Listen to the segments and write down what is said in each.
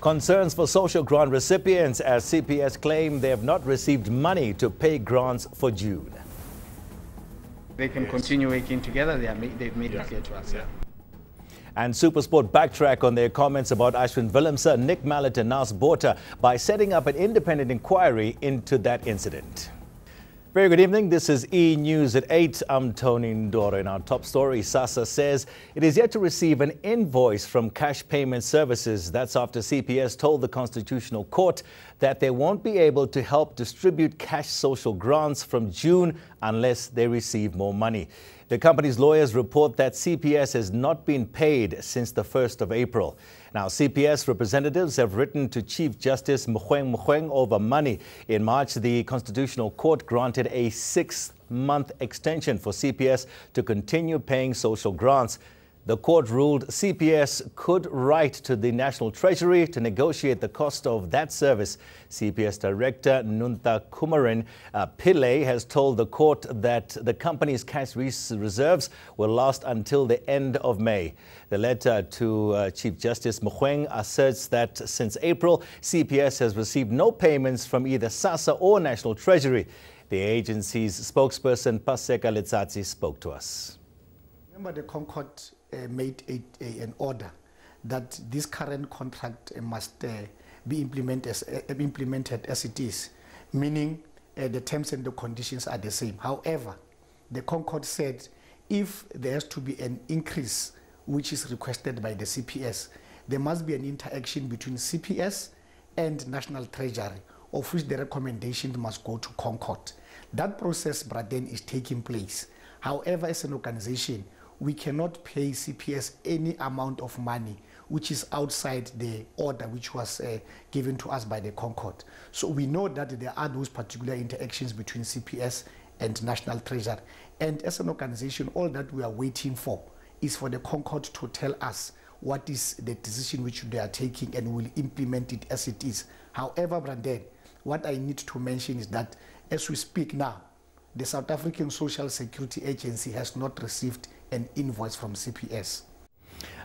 Concerns for social grant recipients as CPS claim they have not received money to pay grants for June. They can continue working together. They've made it clear to us. And SuperSport backtrack on their comments about Ashwin Willemse, Nick Mallet and Nas Botha by setting up an independent inquiry into that incident. Very good evening. This is eNews at 8. I'm Tony Ndoro. In our top story, SASSA says it is yet to receive an invoice from Cash Payment Services. That's after CPS told the Constitutional Court that they won't be able to help distribute cash social grants from June unless they receive more money. The company's lawyers report that CPS has not been paid since the 1st of April. Now, CPS representatives have written to Chief Justice Mogoeng over money. In March, the Constitutional Court granted a 6-month extension for CPS to continue paying social grants. The court ruled CPS could write to the National Treasury to negotiate the cost of that service. CPS Director Nunta Kumarin Pillay has told the court that the company's cash reserves will last until the end of May. The letter to Chief Justice Mogoeng asserts that since April, CPS has received no payments from either SASSA or National Treasury. The agency's spokesperson Paseka Letsatsi spoke to us. Remember, the Concord made an order that this current contract must be implemented as it is, meaning the terms and the conditions are the same. However, the Concord said if there has to be an increase which is requested by the CPS, there must be an interaction between CPS and National Treasury, of which the recommendation must go to Concord. That process, Braden, is taking place. However, as an organization, we cannot pay CPS any amount of money which is outside the order which was given to us by the Concord. So we know that there are those particular interactions between CPS and National Treasury. And as an organization, all that we are waiting for is for the Concord to tell us what is the decision which they are taking, and we'll implement it as it is. However, Brandon, what I need to mention is that as we speak now, the South African Social Security Agency has not received an invoice from CPS.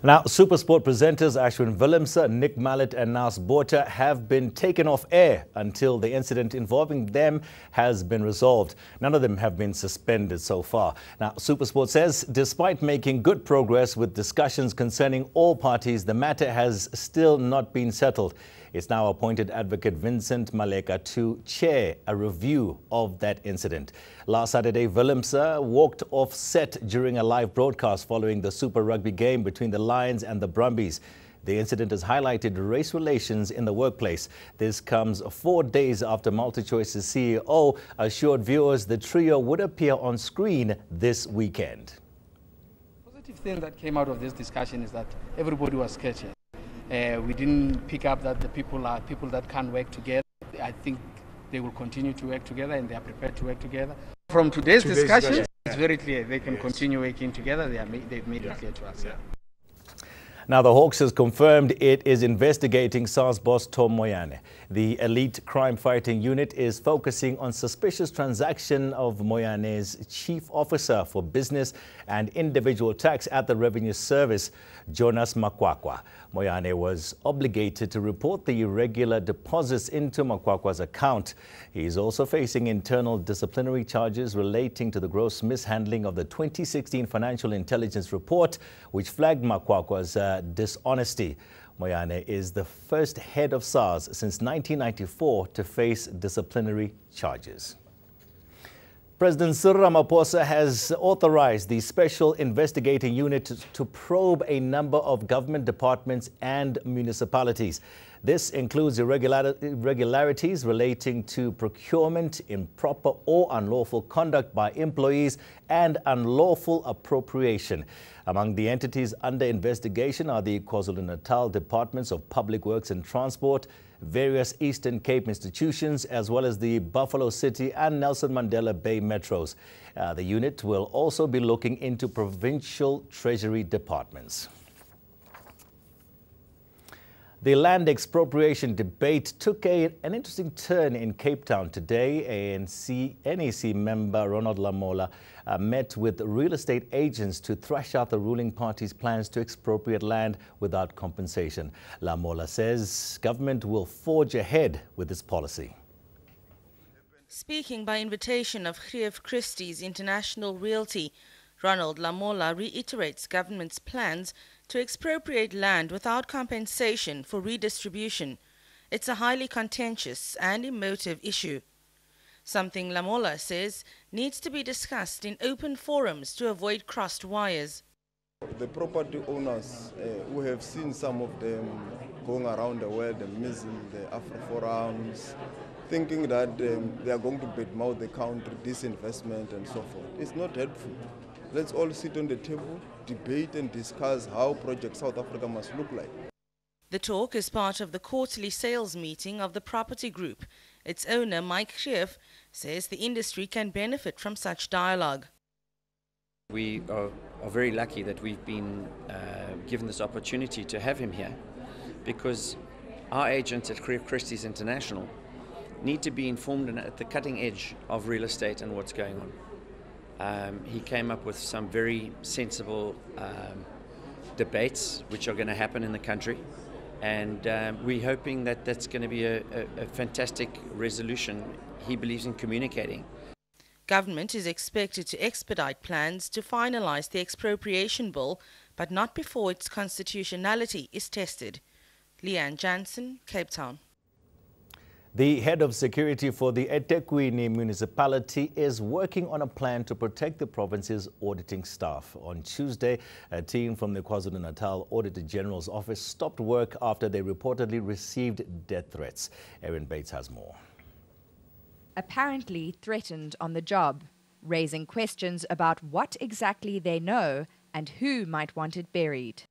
Now, SuperSport presenters Ashwin Willemse, Nick Mallet and Nas Botha have been taken off air until the incident involving them has been resolved. None of them have been suspended so far. Now, SuperSport says despite making good progress with discussions concerning all parties, the matter has still not been settled. It's now appointed Advocate Vincent Maleka to chair a review of that incident. Last Saturday, Willemse walked off set during a live broadcast following the Super Rugby game between the Lions and the Brumbies. The incident has highlighted race relations in the workplace. This comes 4 days after MultiChoice's CEO assured viewers the trio would appear on screen this weekend. The positive thing that came out of this discussion is that everybody was courteous. We didn't pick up that the people are people that can't work together. I think they will continue to work together, and they are prepared to work together. From today's discussion, it's very clear they can continue working together. They've made it clear to us. Now, the Hawks has confirmed it is investigating SARS boss Tom Moyane. The elite crime-fighting unit is focusing on suspicious transaction of Moyane's chief officer for business and individual tax at the Revenue Service, Jonas Makwakwa. Moyane was obligated to report the irregular deposits into Makwakwa's account. He is also facing internal disciplinary charges relating to the gross mishandling of the 2016 Financial Intelligence Report, which flagged Makwakwa's dishonesty. Moyane is the first head of SARS since 1994 to face disciplinary charges. President Cyril Ramaphosa has authorized the Special Investigating Unit to probe a number of government departments and municipalities. This includes irregularities relating to procurement, improper or unlawful conduct by employees, and unlawful appropriation. Among the entities under investigation are the KwaZulu-Natal Departments of Public Works and Transport, various Eastern Cape institutions, as well as the Buffalo City and Nelson Mandela Bay metros. The unit will also be looking into provincial treasury departments. The land expropriation debate took an interesting turn in Cape Town today. NEC member Ronald Lamola met with real estate agents to thrash out the ruling party's plans to expropriate land without compensation. Lamola says government will forge ahead with this policy. Speaking by invitation of Grief Christie's International Realty, Ronald Lamola reiterates government's plans to expropriate land without compensation for redistribution. It's a highly contentious and emotive issue. Something Lamola says needs to be discussed in open forums to avoid crossed wires. The property owners, we have seen some of them going around the world and missing the Afro forums, thinking that they are going to badmouth the country, disinvestment and so forth. It's not helpful. Let's all sit on the table, debate and discuss how Project South Africa must look like. The talk is part of the quarterly sales meeting of the property group. Its owner, Mike Grief, says the industry can benefit from such dialogue. We are very lucky that we've been given this opportunity to have him here, because our agents at Grief Christie's International need to be informed and at the cutting edge of real estate and what's going on. He came up with some very sensible debates which are going to happen in the country, and we're hoping that that's going to be a fantastic resolution. He believes in communicating. Government is expected to expedite plans to finalize the expropriation bill, but not before its constitutionality is tested. Leanne Jansen, Cape Town. The head of security for the Ekurhuleni municipality is working on a plan to protect the province's auditing staff. On Tuesday, a team from the KwaZulu-Natal Auditor General's office stopped work after they reportedly received death threats. Erin Bates has more. Apparently threatened on the job, raising questions about what exactly they know and who might want it buried.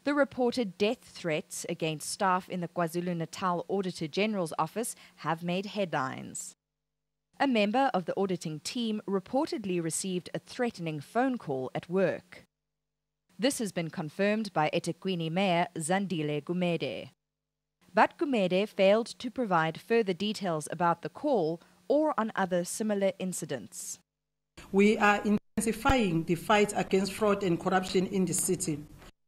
The reported death threats against staff in the KwaZulu-Natal Auditor General's office have made headlines. A member of the auditing team reportedly received a threatening phone call at work. This has been confirmed by Ekurhuleni Mayor Zandile Gumede. But Gumede failed to provide further details about the call or on other similar incidents. We are intensifying the fight against fraud and corruption in the city.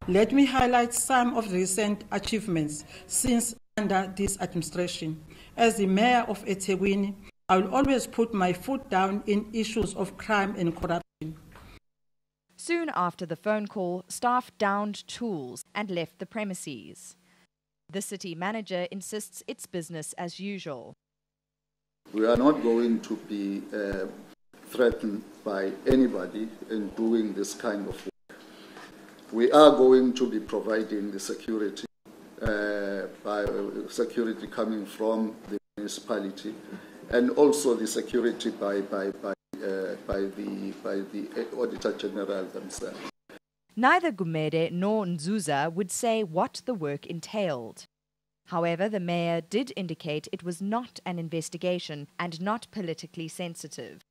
Let me highlight some of the recent achievements since under this administration. As the mayor of Ekurhuleni, I will always put my foot down in issues of crime and corruption. Soon after the phone call, staff downed tools and left the premises. The city manager insists it's business as usual. We are not going to be threatened by anybody in doing this kind of work. We are going to be providing the security, security coming from the municipality, and also the security by the Auditor General themselves. Neither Gumede nor Nzuza would say what the work entailed. However, the mayor did indicate it was not an investigation and not politically sensitive.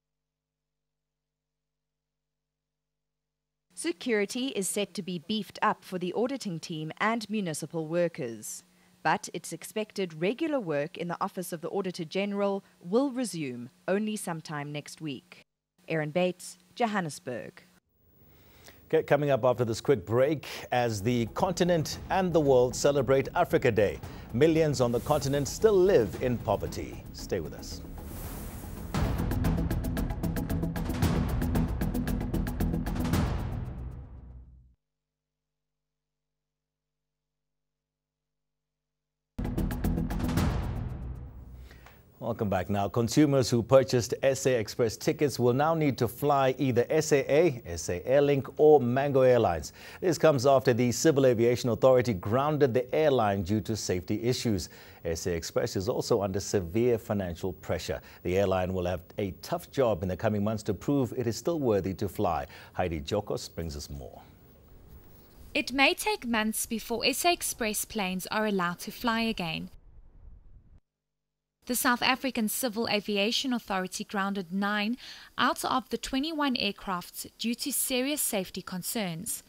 Security is set to be beefed up for the auditing team and municipal workers. But it's expected regular work in the Office of the Auditor General will resume only sometime next week. Erin Bates, Johannesburg. Okay, coming up after this quick break, as the continent and the world celebrate Africa Day, millions on the continent still live in poverty. Stay with us. Welcome back. Now, consumers who purchased SA Express tickets will now need to fly either SAA, SA Airlink or Mango Airlines. This comes after the Civil Aviation Authority grounded the airline due to safety issues. SA Express is also under severe financial pressure. The airline will have a tough job in the coming months to prove it is still worthy to fly. Heidi Jokos brings us more. It may take months before SA Express planes are allowed to fly again. The South African Civil Aviation Authority grounded 9 out of the 21 aircrafts due to serious safety concerns.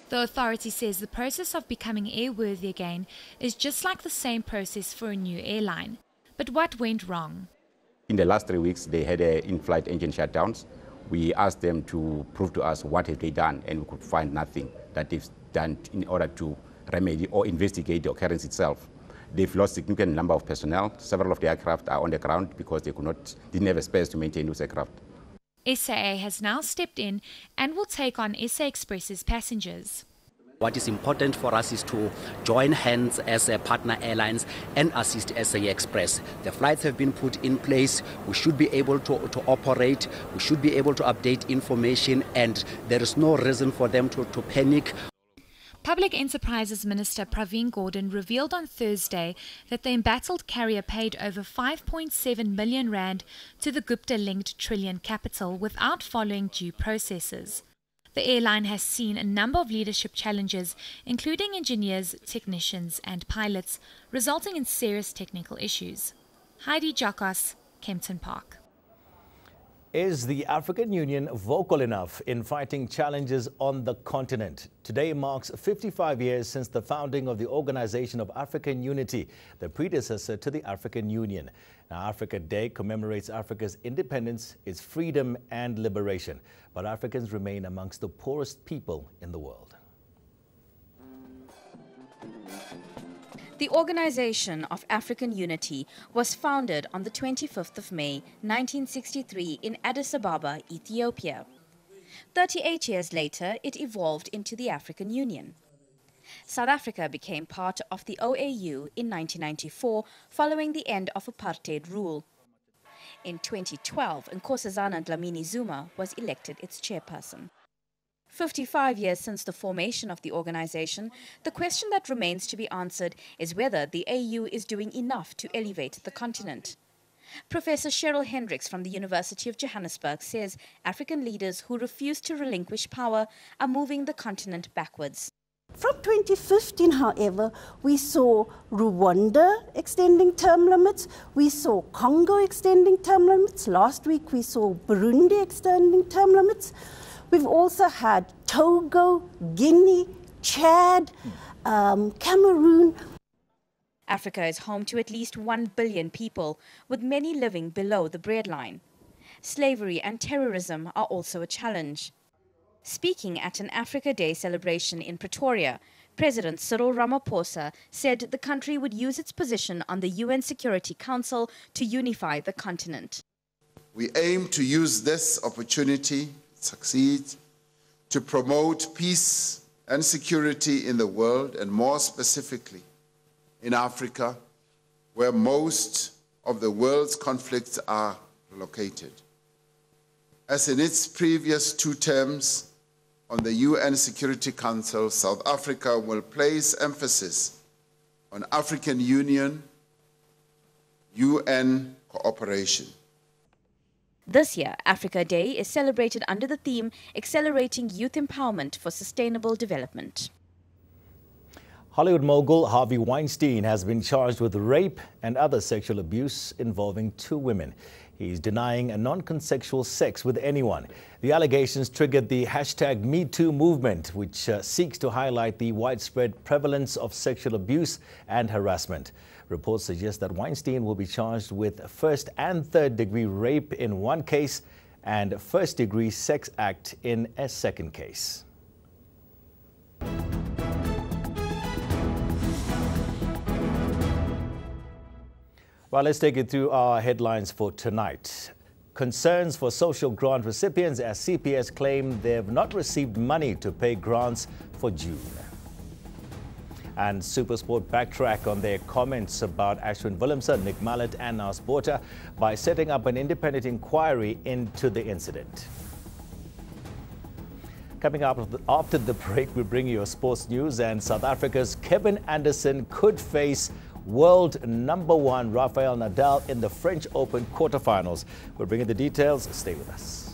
The authority says the process of becoming airworthy again is just like the same process for a new airline. But what went wrong? In the last 3 weeks, they had in-flight engine shutdowns. We asked them to prove to us what have they done, and we could find nothing that they've done in order to remedy or investigate the occurrence itself. They've lost a significant number of personnel. Several of the aircraft are on the ground because they didn't have a space to maintain those aircraft. SAA has now stepped in and will take on SA Express's passengers. What is important for us is to join hands as partner airlines and assist SA Express. The flights have been put in place. We should be able to operate. We should be able to update information, and there is no reason for them to panic. Public Enterprises Minister Praveen Gordhan revealed on Thursday that the embattled carrier paid over 5.7 million rand to the Gupta-linked Trillion Capital without following due processes. The airline has seen a number of leadership challenges, including engineers, technicians and pilots, resulting in serious technical issues. Heidi Jakos, Kempton Park. Is the African Union vocal enough in fighting challenges on the continent? Today marks 55 years since the founding of the Organization of African Unity, the predecessor to the African Union. Now, Africa Day commemorates Africa's independence, its freedom and liberation. But Africans remain amongst the poorest people in the world. The Organization of African Unity was founded on the 25th of May, 1963 in Addis Ababa, Ethiopia. 38 years later, it evolved into the African Union. South Africa became part of the OAU in 1994 following the end of apartheid rule. In 2012, Nkosazana Dlamini-Zuma was elected its chairperson. 55 years since the formation of the organization, the question that remains to be answered is whether the AU is doing enough to elevate the continent. Professor Cheryl Hendricks from the University of Johannesburg says African leaders who refuse to relinquish power are moving the continent backwards. From 2015, however, we saw Rwanda extending term limits, we saw Congo extending term limits, last week we saw Burundi extending term limits. We've also had Togo, Guinea, Chad, Cameroon. Africa is home to at least 1 billion people, with many living below the breadline. Slavery and terrorism are also a challenge. Speaking at an Africa Day celebration in Pretoria, President Cyril Ramaphosa said the country would use its position on the UN Security Council to unify the continent. We aim to use this opportunity succeed to promote peace and security in the world, and more specifically in Africa, where most of the world's conflicts are located. As in its previous 2 terms on the UN Security Council, South Africa will place emphasis on African Union, UN cooperation. This year, Africa Day is celebrated under the theme Accelerating Youth Empowerment for Sustainable Development. Hollywood mogul Harvey Weinstein has been charged with rape and other sexual abuse involving 2 women. He's denying a non-consensual sex with anyone. The allegations triggered the #MeToo movement, which seeks to highlight the widespread prevalence of sexual abuse and harassment. Reports suggest that Weinstein will be charged with 1st and 3rd degree rape in one case and 1st degree sex act in a 2nd case. Well, let's take you through our headlines for tonight. Concerns for social grant recipients as CPS claim they have not received money to pay grants for June. And SuperSport backtrack on their comments about Ashwin Willemse, Nick Mallet and Naas Botha by setting up an independent inquiry into the incident. Coming up after the break, we bring you sports news, and South Africa's Kevin Anderson could face world #1 Rafael Nadal in the French Open quarterfinals. We'll bring you the details. Stay with us.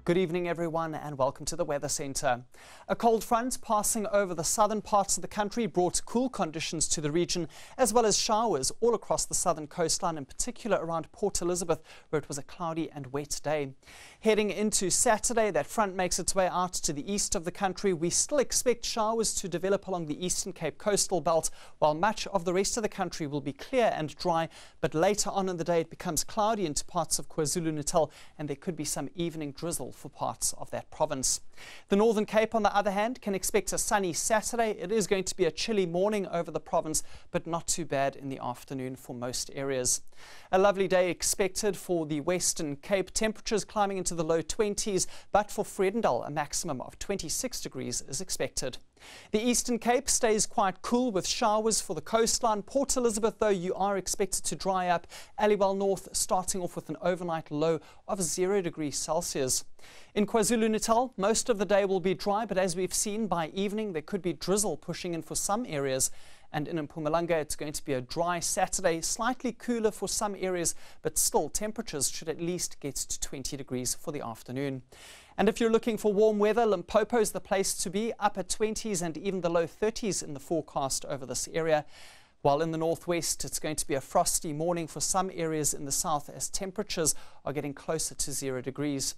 Good evening, everyone, and welcome to the Weather Centre. A cold front passing over the southern parts of the country brought cool conditions to the region, as well as showers all across the southern coastline, in particular around Port Elizabeth, where it was a cloudy and wet day. Heading into Saturday, that front makes its way out to the east of the country. We still expect showers to develop along the Eastern Cape coastal belt, while much of the rest of the country will be clear and dry, but later on in the day it becomes cloudy into parts of KwaZulu-Natal, and there could be some evening drizzle for parts of that province. The Northern Cape, on the other hand, can expect a sunny Saturday. It is going to be a chilly morning over the province, but not too bad in the afternoon for most areas. A lovely day expected for the Western Cape. Temperatures climbing into the low 20s, but for Vredendal, a maximum of 26 degrees is expected. The Eastern Cape stays quite cool with showers for the coastline. Port Elizabeth, though, you are expected to dry up. Aliwal North starting off with an overnight low of 0 degrees Celsius. In KwaZulu-Natal, most of the day will be dry, but as we've seen, by evening there could be drizzle pushing in for some areas. And in Mpumalanga, it's going to be a dry Saturday, slightly cooler for some areas, but still temperatures should at least get to 20 degrees for the afternoon. And if you're looking for warm weather, Limpopo is the place to be, upper 20s and even the low 30s in the forecast over this area. While in the northwest, it's going to be a frosty morning for some areas in the south as temperatures are getting closer to 0 degrees.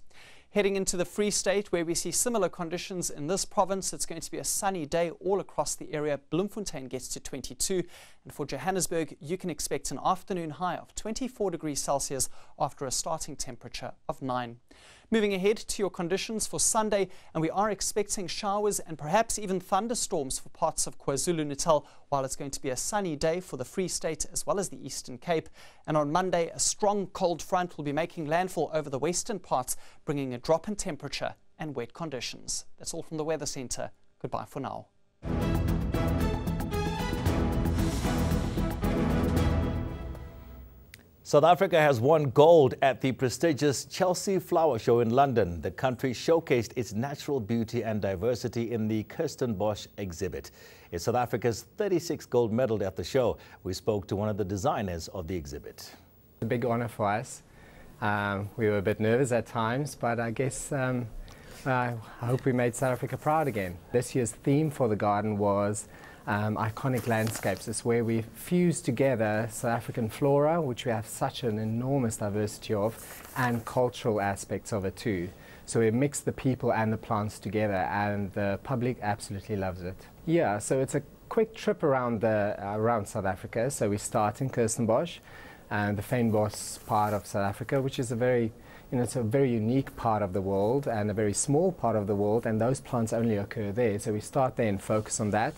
Heading into the Free State, where we see similar conditions in this province, it's going to be a sunny day all across the area. Bloemfontein gets to 22, and for Johannesburg, you can expect an afternoon high of 24 degrees Celsius after a starting temperature of 9. Moving ahead to your conditions for Sunday, and we are expecting showers and perhaps even thunderstorms for parts of KwaZulu-Natal, while it's going to be a sunny day for the Free State as well as the Eastern Cape. And on Monday, a strong cold front will be making landfall over the western parts, bringing a drop in temperature and wet conditions. That's all from the Weather Centre. Goodbye for now. South Africa has won gold at the prestigious Chelsea Flower Show in London. The country showcased its natural beauty and diversity in the Kirstenbosch exhibit. It's South Africa's 36th gold medal at the show. We spoke to one of the designers of the exhibit. A big honor for us. We were a bit nervous at times, but I guess I hope we made South Africa proud again. This year's theme for the garden was iconic landscapes. It's where we fuse together South African flora, which we have such an enormous diversity of, and cultural aspects of it too. So we mix the people and the plants together, and the public absolutely loves it. Yeah, so it's a quick trip around South Africa. So we start in Kirstenbosch, and the Fynbos part of South Africa, which is a very it's a very unique part of the world and a very small part of the world, and those plants only occur there. So we start there and focus on that,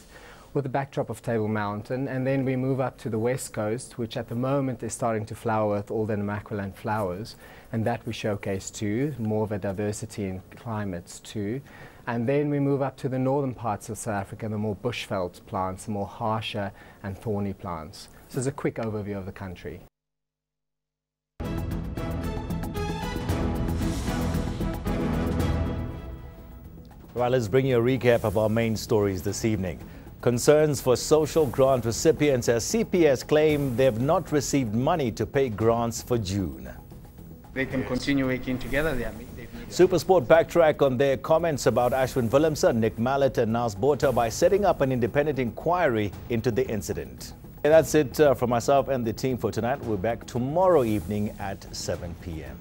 with the backdrop of Table Mountain, and then we move up to the west coast, which at the moment is starting to flower with all the Namaqualand flowers, and that we showcase too, more of a diversity in climates too. And then we move up to the northern parts of South Africa, the more bushveld plants, the more harsher and thorny plants. So it's a quick overview of the country. Well, let's bring you a recap of our main stories this evening. Concerns for social grant recipients as CPS claim they've not received money to pay grants for June. They can continue working together. SuperSport backtrack on their comments about Ashwin Willemse, Nick Mallet and Nas Botha by setting up an independent inquiry into the incident. And that's it from myself and the team for tonight. We're back tomorrow evening at 7 p.m.